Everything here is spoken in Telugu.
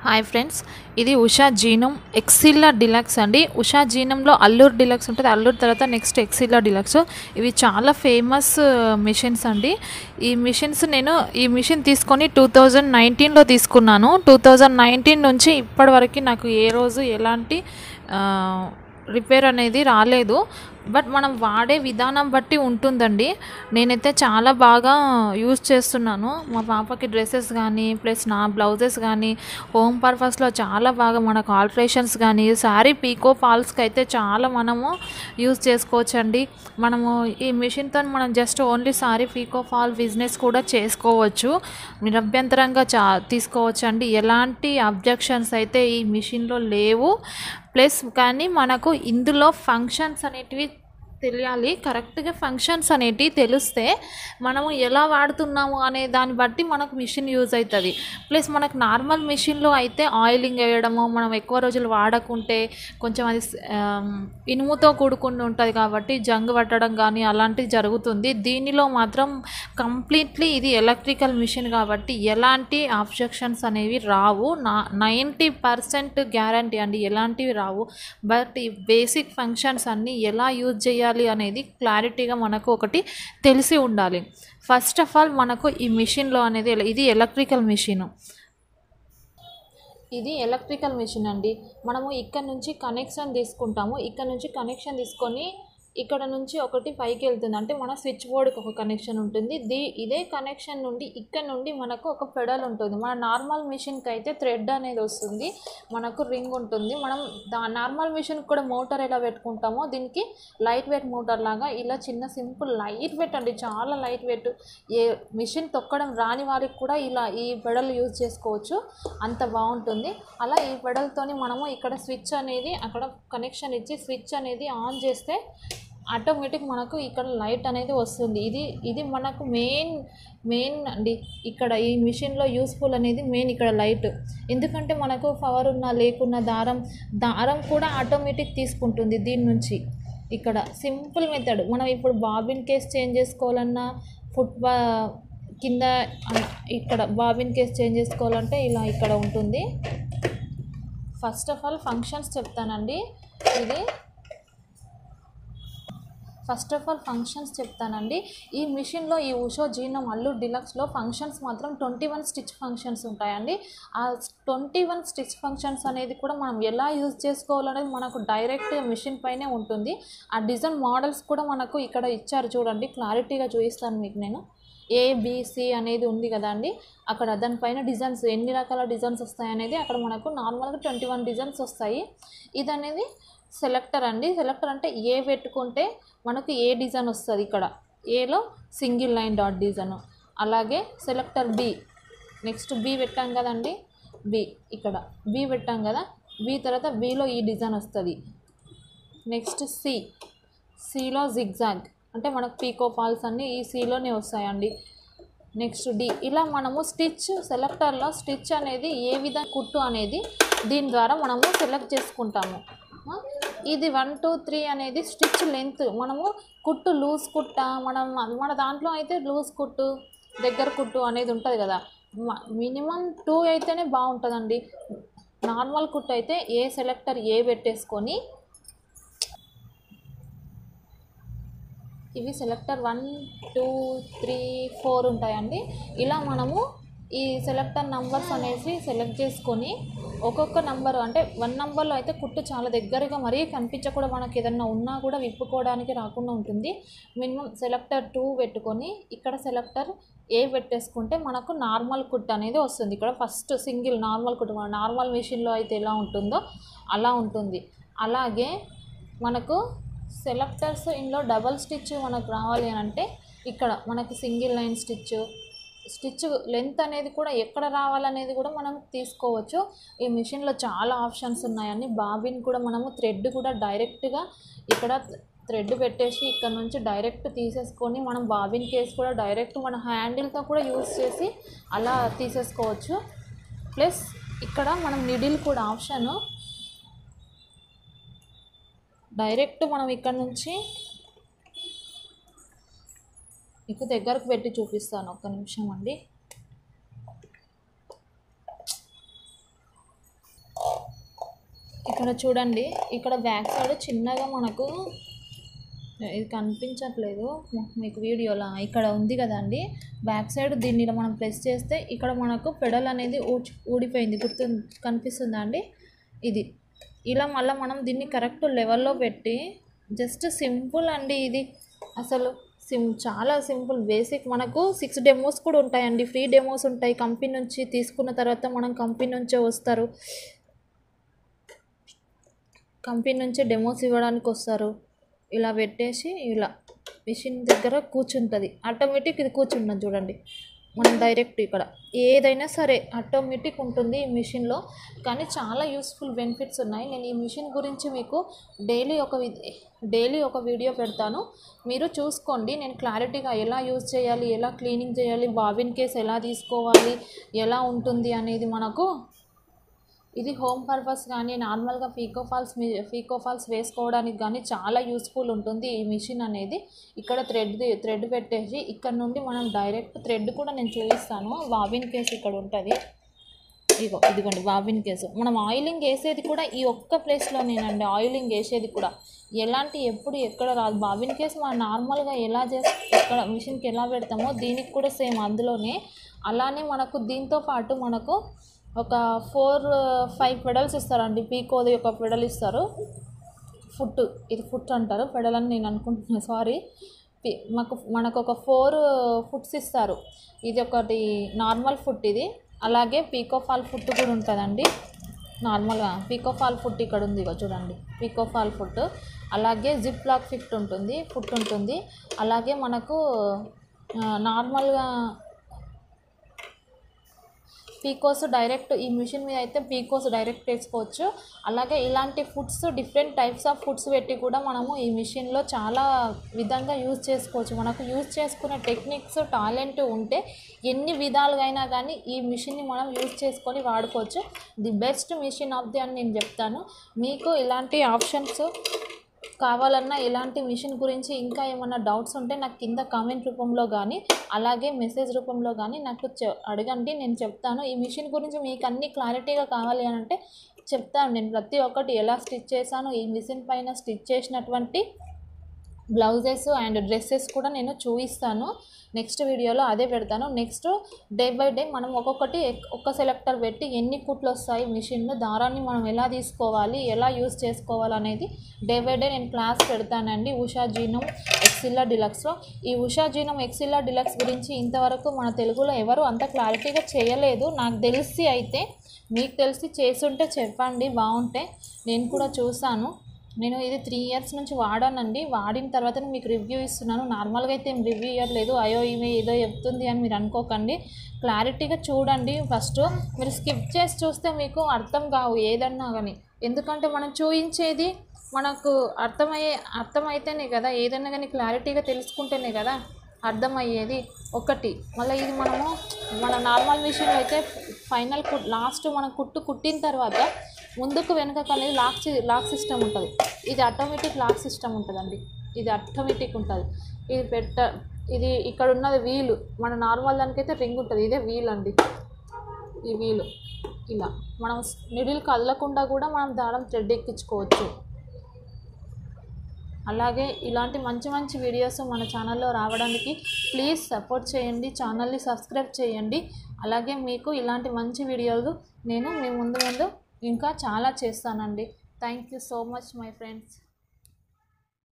హాయ్ ఫ్రెండ్స్, ఇది ఉషా జీనోమ్ ఎక్సిల్లా డిలక్స్ అండి. ఉషా జీనోమ్లో అల్లూర్ డిలక్స్ ఉంటుంది. అల్లూర్ తర్వాత నెక్స్ట్ ఎక్సిల్లా డిలక్స్. ఇవి చాలా ఫేమస్ మిషన్స్ అండి. నేను ఈ మిషన్ తీసుకొని 2019లో తీసుకున్నాను. 2019 నుంచి ఇప్పటివరకు నాకు ఏ రోజు ఎలాంటి రిపేర్ అనేది రాలేదు. బట్ మనం వాడే విధానం బట్టి ఉంటుందండి. నేనైతే చాలా బాగా యూజ్ చేస్తున్నాను. మా పాపకి డ్రెస్సెస్ కానీ ప్లస్ నా బ్లౌజెస్ కానీ హోమ్ పర్పస్లో చాలా బాగా మనకు ఆల్ట్రేషన్స్ కానీ శారీ పీకో ఫాల్స్కి అయితే చాలా మనము యూజ్ చేసుకోవచ్చండి. మనము ఈ మిషన్తో మనం just only sari pico fall business కూడా చేసుకోవచ్చు. నిరభ్యంతరంగా తీసుకోవచ్చు అండి. ఎలాంటి అబ్జెక్షన్స్ అయితే ఈ మిషన్లో లేవు. ప్లస్ కానీ మనకు ఇందులో ఫంక్షన్స్ అనేటివి తెలియాలి. కరెక్ట్గా ఫంక్షన్స్ అనేటివి తెలిస్తే మనము ఎలా వాడుతున్నాము అనే దాన్ని బట్టి మనకు మిషన్ యూజ్ అవుతుంది. ప్లస్ మనకు నార్మల్ మిషన్లో అయితే ఆయిలింగ్ వేయడము, మనం ఎక్కువ రోజులు వాడకుంటే కొంచెం అది ఇనుముతో కూడుకుని ఉంటుంది కాబట్టి జంగు పట్టడం కానీ అలాంటివి జరుగుతుంది. దీనిలో మాత్రం కంప్లీట్లీ ఇది ఎలక్ట్రికల్ మిషన్ కాబట్టి ఎలాంటి అబ్జెక్షన్స్ అనేవి రావు. 90% గ్యారంటీ అండి, ఎలాంటివి రావు. బట్ ఈ బేసిక్ ఫంక్షన్స్ అన్నీ ఎలా యూజ్ చేయాలి అనేది క్లారిటీగా మనకు ఒకటి తెలిసి ఉండాలి. ఫస్ట్ ఆఫ్ ఆల్ మనకు ఈ మిషన్లో అనేది ఇది ఎలక్ట్రికల్ మిషన్ అండి. మనము ఇక్కడ నుంచి కనెక్షన్ తీసుకుంటాము. ఇక్కడ నుంచి కనెక్షన్ తీసుకొని ఇక్కడ నుంచి ఒకటి పైకి వెళ్తుంది, అంటే మన స్విచ్ బోర్డ్కి ఒక కనెక్షన్ ఉంటుంది. ఇదే కనెక్షన్ నుండి ఇక్కడ నుండి మనకు ఒక పెడల్ ఉంటుంది. మన నార్మల్ మిషన్కి అయితే థ్రెడ్ అనేది వస్తుంది, మనకు రింగ్ ఉంటుంది. మనం నార్మల్ మిషన్కి కూడా మోటార్ ఎలా పెట్టుకుంటామో దీనికి లైట్ వెయిట్ మోటార్ లాగా ఇలా చిన్న సింపుల్ లైట్ వెయిట్ అండి, చాలా లైట్ వెయిట్. ఏ మిషన్ తొక్కడం రాని వారికి కూడా ఇలా ఈ పెడల్ యూజ్ చేసుకోవచ్చు, అంత బాగుంటుంది. అలా ఈ పెడల్తోని మనము ఇక్కడ స్విచ్ అనేది అక్కడ కనెక్షన్ ఇచ్చి స్విచ్ అనేది ఆన్ చేస్తే ఆటోమేటిక్ మనకు ఇక్కడ లైట్ అనేది వస్తుంది. ఇది మనకు మెయిన్ అండి. ఇక్కడ ఈ మిషన్లో యూస్ఫుల్ అనేది మెయిన్ ఇక్కడ లైట్. ఎందుకంటే మనకు పవర్ ఉన్నా లేకున్నా దారం కూడా ఆటోమేటిక్ తీసుకుంటుంది దీని నుంచి. ఇక్కడ సింపుల్ మెథడ్. మనం ఇప్పుడు బాబిన్ కేస్ చేంజ్ చేసుకోవాలన్నా కింద ఇక్కడ బాబిన్ కేస్ చేంజ్ చేసుకోవాలంటే ఇలా ఇక్కడ ఉంటుంది. ఫస్ట్ ఆఫ్ ఆల్ ఫంక్షన్స్ చెప్తానండి. ఈ మిషన్లో ఈ ఉషా జీనోమ్ అల్లూర్ డిలక్స్లో ఫంక్షన్స్ మాత్రం 21 స్టిచ్ ఫంక్షన్స్ ఉంటాయండి. ఆ 21 స్టిచ్ ఫంక్షన్స్ అనేది కూడా మనం ఎలా యూజ్ చేసుకోవాలనేది మనకు డైరెక్ట్ మిషన్ పైనే ఉంటుంది. ఆ డిజైన్ మోడల్స్ కూడా మనకు ఇక్కడ ఇచ్చారు చూడండి, క్లారిటీగా చూపిస్తాను మీకు. నేను ABC అనేది ఉంది కదా అండి, అక్కడ దానిపైన డిజైన్స్ ఎన్ని రకాల డిజైన్స్ వస్తాయి అనేది అక్కడ మనకు నార్మల్గా 21 డిజైన్స్ వస్తాయి. ఇది అనేది సెలెక్టర్ అండి. సెలెక్టర్ అంటే ఏ పెట్టుకుంటే మనకు ఏ డిజైన్ వస్తుంది. ఇక్కడ ఏలో సింగిల్ లైన్ డాట్ డిజైన్, అలాగే సెలెక్టర్ B, నెక్స్ట్ B పెట్టాం కదండి, ఇక్కడ B పెట్టాం కదా, B తర్వాత Bలో ఈ డిజైన్ వస్తుంది. నెక్స్ట్ Cలో జిగ్జాగ్, అంటే మనకు పీకో ఫాల్స్ అన్నీ ఈ Cలోనే వస్తాయండి. Next D. ఇలా మనము సెలెక్టర్లో స్టిచ్ అనేది ఏ విధంగా కుట్టు అనేది దీని ద్వారా మనము సెలెక్ట్ చేసుకుంటాము. ఇది 1 2 3 అనేది స్టిచ్ లెంత్. మనము కుట్టు లూజ్ కుట్ట, మన దాంట్లో అయితే లూజ్ కుట్టు దగ్గర కుట్టు అనేది ఉంటుంది కదా, మినిమం 2 అయితేనే బాగుంటుందండి. నార్మల్ కుట్టు అయితే సెలెక్టర్ ఏ పెట్టేసుకొని ఇవి సెలెక్టర్ 1 2 3 4 ఉంటాయండి. ఇలా మనము ఈ సెలెక్టర్ నంబర్స్ అనేసి సెలెక్ట్ చేసుకొని ఒక్కొక్క నంబరు, అంటే 1 నంబర్లో అయితే కుట్టు చాలా దగ్గరగా మరీ కనిపించకుండా మనకి ఏదన్నా ఉన్నా కూడా విప్పుకోవడానికి రాకుండా ఉంటుంది. మినిమం సెలెక్టర్ 2 పెట్టుకొని ఇక్కడ సెలెక్టర్ ఏ పెట్టేసుకుంటే మనకు నార్మల్ కుట్టు అనేది వస్తుంది. ఇక్కడ ఫస్ట్ సింగిల్ నార్మల్ కుట్టు, మన నార్మల్ మిషన్లో అయితే ఎలా ఉంటుందో అలా ఉంటుంది. అలాగే మనకు సెలెక్టర్స్ ఇందులో డబల్ స్టిచ్ మనకు రావాలి అని అంటే ఇక్కడ మనకి సింగిల్ లైన్ స్టిచ్ లెంత్ అనేది కూడా ఎక్కడ రావాలనేది కూడా మనం తీసుకోవచ్చు. ఈ మిషన్లో చాలా ఆప్షన్స్ ఉన్నాయండి. బాబిన్ కూడా మనము థ్రెడ్ కూడా డైరెక్ట్గా ఇక్కడ థ్రెడ్ పెట్టేసి ఇక్కడ నుంచి డైరెక్ట్ తీసేసుకొని మనం బాబిన్ కేస్ కూడా డైరెక్ట్ మన హ్యాండిల్తో కూడా యూజ్ చేసి అలా తీసేసుకోవచ్చు. ప్లస్ ఇక్కడ మనం నిడిల్ కూడా ఆప్షను, డైరెక్ట్ మనం ఇక్కడ నుంచి మీకు దగ్గరకు పెట్టి చూపిస్తాను, ఒక్క నిమిషం అండి. ఇక్కడ చూడండి, ఇక్కడ బ్యాక్ సైడ్ చిన్నగా మనకు ఇది కనిపించట్లేదు మీకు వీడియోలో, ఇక్కడ ఉంది కదండి బ్యాక్ సైడ్. దీన్ని ఇలా మనం ప్రెస్ చేస్తే ఇక్కడ మనకు పెడల్ అనేది ఊడిపోయింది, కనిపిస్తుందా అండి? ఇది ఇలా మళ్ళీ మనం దీన్ని కరెక్ట్ లెవెల్లో పెట్టి జస్ట్ సింపుల్ అండి ఇది. అసలు చాలా సింపుల్ బేసిక్. మనకు 6 డెమోస్ కూడా ఉంటాయండి, ఫ్రీ డెమోస్ ఉంటాయి. కంపెనీ నుంచి తీసుకున్న తర్వాత మనం కంపెనీ నుంచే వస్తారు, కంపెనీ నుంచే డెమోస్ ఇవ్వడానికి వస్తారు. ఇలా పెట్టేసి ఇలా మిషన్ దగ్గర కూర్చుంటుంది ఆటోమేటిక్. ఇది కూర్చుంటుంది చూడండి, మనం డైరెక్ట్ ఇక్కడ ఏదైనా సరే ఆటోమేటిక్ ఉంటుంది ఈ మిషన్లో. కానీ చాలా యూస్ఫుల్ బెనిఫిట్స్ ఉన్నాయి. నేను ఈ మిషన్ గురించి మీకు డైలీ ఒక వీడియో పెడతాను, మీరు చూసుకోండి. నేను క్లారిటీగా ఎలా యూజ్ చేయాలి, ఎలా క్లీనింగ్ చేయాలి, బాబిన్ కేస్ ఎలా తీసుకోవాలి, ఎలా ఉంటుంది అనేది మనకు. ఇది హోమ్ పర్పస్ కానీ నార్మల్గా పీకో ఫాల్స్ వేసుకోవడానికి కానీ చాలా యూస్ఫుల్ ఉంటుంది ఈ మిషన్ అనేది. ఇక్కడ థ్రెడ్ పెట్టేసి ఇక్కడ నుండి మనం డైరెక్ట్ థ్రెడ్ కూడా నేను చూపిస్తాను. బాబిన్ కేసు ఇక్కడ ఉంటుంది, ఇదిగోండి బాబిన్ కేసు. మనం ఆయిలింగ్ వేసేది కూడా ఈ ఒక్క ప్లేస్లోనేనండి, ఆయిలింగ్ వేసేది కూడా ఎప్పుడు ఎక్కడ రాదు. బాబిన్ కేసు మనం నార్మల్గా ఎలా ఇక్కడ మిషన్కి ఎలా పెడతామో దీనికి కూడా సేమ్ అందులోనే. అలానే మనకు దీంతో పాటు మనకు ఒక 4-5 పెడల్స్ ఇస్తారండి. పీకోది ఒక పెడల్ ఇస్తారు, ఇది ఫుట్ అంటారు, పెడల్ అని నేను అనుకుంటున్నాను, సారీ. మనకు ఒక 4 ఫుట్స్ ఇస్తారు. ఇది ఒకటి నార్మల్ ఫుట్ ఇది, అలాగే పీకోఫాల్ ఫుట్ కూడా ఉంటుందండి. నార్మల్గా పీకోఫాల్ ఫుట్ ఇక్కడ ఉంది చూడండి, పీకోఫాల్ ఫుట్. అలాగే జిప్ లాక్ ఫుట్ ఉంటుంది. అలాగే మనకు నార్మల్గా పీకోస్ డైరెక్ట్ ఈ మిషన్ మీద అయితే పీకోస్ డైరెక్ట్ వేసుకోవచ్చు. అలాగే ఇలాంటి foots different types of foots పెట్టి కూడా మనము ఈ మిషన్లో చాలా విధంగా యూజ్ చేసుకోవచ్చు. మనకు యూజ్ చేసుకునే టెక్నిక్స్ టాలెంట్ ఉంటే ఎన్ని విధాలుగా అయినా కానీ ఈ మిషన్ని మనం యూజ్ చేసుకొని వాడుకోవచ్చు. The best machine of the అని నేను చెప్తాను. మీకు ఇలాంటి ఆప్షన్స్ కావాలన్నా, ఇలాంటి మిషన్ గురించి ఇంకా ఏమన్నా డౌట్స్ ఉంటే నాకు కింద కామెంట్ రూపంలో కానీ అలాగే మెసేజ్ రూపంలో కానీ నాకు అడగండి, నేను చెప్తాను. ఈ మిషన్ గురించి మీకు అన్ని క్లారిటీగా కావాలి అని అంటే చెప్తాను నేను. ప్రతి ఒక్కటి ఎలా స్టిచ్ చేశాను, ఈ మిషన్ పైన స్టిచ్ చేసినటువంటి బ్లౌజెస్ అండ్ డ్రెస్సెస్ కూడా నేను చూపిస్తాను. నెక్స్ట్ వీడియోలో అదే పెడతాను. నెక్స్ట్ డే బై డే మనం ఒక్క సెలెక్టర్ పెట్టి ఎన్ని కుట్లు వస్తాయి మిషన్లో, దారాన్ని మనం ఎలా తీసుకోవాలి, ఎలా యూజ్ చేసుకోవాలి అనేది డే బై డే నేను క్లాస్ పెడతానండి ఉషా జీనోమ్ ఎక్సిల్లా డిలక్స్లో. ఈ ఉషా జీనోమ్ ఎక్సిల్లా డిలక్స్ గురించి ఇంతవరకు మన తెలుగులో ఎవరు అంత క్లారిటీగా చేయలేదు. నాకు తెలిసి అయితే మీకు తెలిసి చేసుంటే చెప్పండి, బాగుంటే నేను కూడా చూసాను. నేను ఇది 3 ఇయర్స్ నుంచి వాడానండి. వాడిన తర్వాత మీకు రివ్యూ ఇస్తున్నాను. నార్మల్గా అయితే ఏం రివ్యూ ఇవ్వట్లేదు. ఈమె ఏదో చెప్తుంది అని మీరు అనుకోకండి. క్లారిటీగా చూడండి. ఫస్ట్ మీరు స్కిప్ చేసి చూస్తే మీకు అర్థం కావు ఏదన్నా కానీ. ఎందుకంటే మనం చూపించేది మనకు అర్థమైతేనే కదా, ఏదన్నా కానీ క్లారిటీగా తెలుసుకుంటేనే కదా అర్థమయ్యేది. మళ్ళీ ఇది మన నార్మల్ మిషన్లో అయితే ఫైనల్ లాస్ట్ మనం కుట్టిన తర్వాత ముందుకు వెనుకకు అనేది లాక్ సిస్టమ్ ఉంటుంది. ఇది ఆటోమేటిక్ లాక్ సిస్టమ్ ఉంటుందండి. ఇది ఆటోమేటిక్ ఉంటుంది. ఇది ఇక్కడ ఉన్నది వీలు. మన నార్మల్ దానికైతే రింగ్ ఉంటుంది, ఇదే వీల్ అండి. ఈ వీలు ఇలా మనం నిడిల్ కదలకుండా కూడా మనం దారం థ్రెడ్ ఎక్కించుకోవచ్చు. అలాగే ఇలాంటి మంచి వీడియోస్ మన ఛానల్లో రావడానికి ప్లీజ్ సపోర్ట్ చేయండి, ఛానల్ని సబ్స్క్రైబ్ చేయండి. అలాగే మీకు ఇలాంటి మంచి వీడియోలు నేను మీ ముందు ఇంకా చాలా చేస్తానండి. Thank you so much my friends.